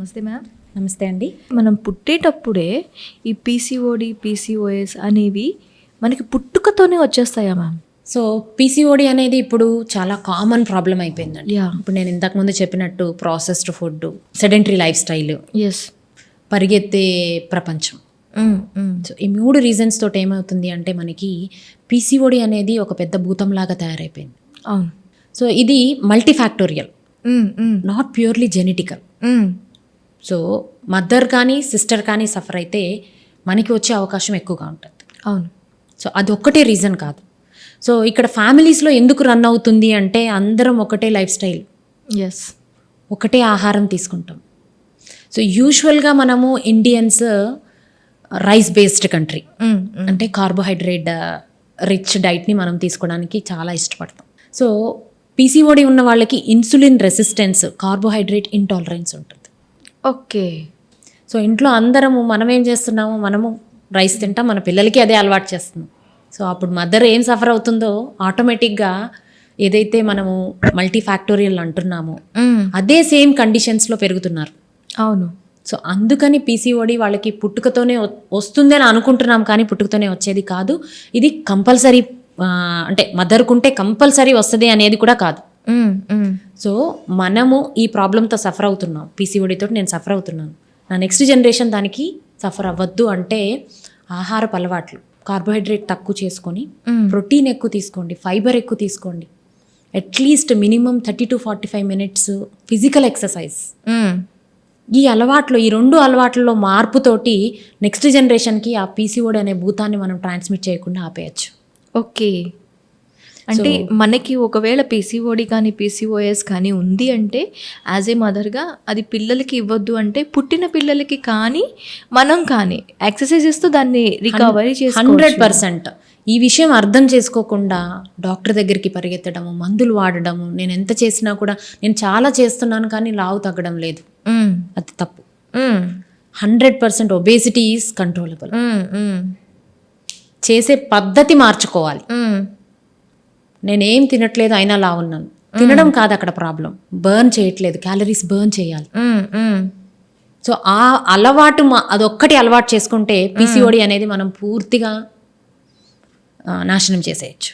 నమస్తే మ్యామ్. నమస్తే అండి. మనం పుట్టేటప్పుడే ఈ పీసీఓడి, పీసీఓఎస్ అనేవి మనకి పుట్టుకతోనే వచ్చేస్తాయా మ్యామ్? సో పీసీఓడి అనేది ఇప్పుడు చాలా కామన్ ప్రాబ్లం అయిపోయిందండి. యా. ఇప్పుడు నేను ఇంతకుముందు చెప్పినట్టు processed food, sedentary lifestyle, yes. పరిగెత్తే ప్రపంచం. సో ఈ 3 రీజన్స్ తోటి ఏమవుతుంది అంటే మనకి పీసీఓడి అనేది ఒక పెద్ద భూతంలాగా తయారైపోయింది. అవును. సో ఇది multifactorial, not purely genetical. So mother కానీ సిస్టర్ కానీ సఫర్ అయితే మనకి వచ్చే అవకాశం ఎక్కువగా ఉంటుంది. అవును. సో అది ఒక్కటే రీజన్ కాదు. సో ఇక్కడ ఫ్యామిలీస్లో ఎందుకు రన్ అవుతుంది అంటే అందరం ఒకటే లైఫ్ స్టైల్, ఎస్, ఒకటే ఆహారం తీసుకుంటాం. సో యూజువల్గా మనము ఇండియన్స్ రైస్ బేస్డ్ కంట్రీ, అంటే కార్బోహైడ్రేట్ రిచ్ డైట్ని మనం తీసుకోవడానికి చాలా ఇష్టపడతాం. సో పీసీఓడి ఉన్న వాళ్ళకి ఇన్సులిన్ రెసిస్టెన్స్, కార్బోహైడ్రేట్ ఇంటాలరెన్స్ ఉంటుంది. ఓకే. సో ఇంట్లో అందరము మనం ఏం చేస్తున్నాము, మనము రైస్ తింటాం, మన పిల్లలకి అదే అలవాటు చేస్తున్నాం. సో అప్పుడు మదర్ ఏం సఫర్ అవుతుందో ఆటోమేటిక్గా ఏదైతే మనము మల్టీ ఫ్యాక్టోరియల్ అంటున్నామో అదే సేమ్ కండిషన్స్లో పెరుగుతున్నారు. అవును. సో అందుకని పీసీఓడి వాళ్ళకి పుట్టుకతోనే వస్తుందని అనుకుంటున్నాం, కానీ పుట్టుకతోనే వచ్చేది కాదు. ఇది కంపల్సరీ, అంటే మదర్కుంటే కంపల్సరీ వస్తుంది అనేది కూడా కాదు. సో మనము ఈ ప్రాబ్లంతో సఫర్ అవుతున్నాం, పీసీఓడితో నేను సఫర్ అవుతున్నాను, నా నెక్స్ట్ జనరేషన్ దానికి సఫర్ అవ్వద్దు అంటే ఆహారపు అలవాట్లు, కార్బోహైడ్రేట్ తక్కువ చేసుకొని ప్రోటీన్ ఎక్కువ తీసుకోండి, ఫైబర్ ఎక్కువ తీసుకోండి, at least minimum 30 to 45 minutes physical exercise. ఈ అలవాట్లు, ఈ 2 అలవాట్లలో మార్పుతోటి నెక్స్ట్ జనరేషన్కి ఆ పీసీఓడి అనే భూతాన్ని మనం ట్రాన్స్మిట్ చేయకుండా ఆపేయచ్చు. ఓకే. అంటే మనకి ఒకవేళ పీసీఓడి కానీ పీసీఓఎస్ కానీ ఉంది అంటే యాజ్ ఏ మదర్గా అది పిల్లలకి ఇవ్వద్దు అంటే పుట్టిన పిల్లలకి కానీ మనం కానీ ఎక్సర్సైజెస్తో దాన్ని రికవరీ చేసుకో 100%. ఈ విషయం అర్థం చేసుకోకుండా డాక్టర్ దగ్గరికి పరిగెత్తడము, మందులు వాడడము, నేను ఎంత చేసినా కూడా నేను చాలా చేస్తున్నాను కానీ లావు తగ్గడం లేదు, అది తప్పు. 100% ఒబేసిటీ ఈజ్ కంట్రోలబుల్. చేసే పద్ధతి మార్చుకోవాలి. నేనేం తినట్లేదు అయినా లావు ఉన్నాను, తినడం కాదు అక్కడ ప్రాబ్లం, బర్న్ చేయట్లేదు, క్యాలరీస్ బర్న్ చేయాలి. సో ఆ అలవాటు అదొక్కటి అలవాటు చేసుకుంటే పీసీఓడి అనేది మనం పూర్తిగా నాశనం చేసేయచ్చు.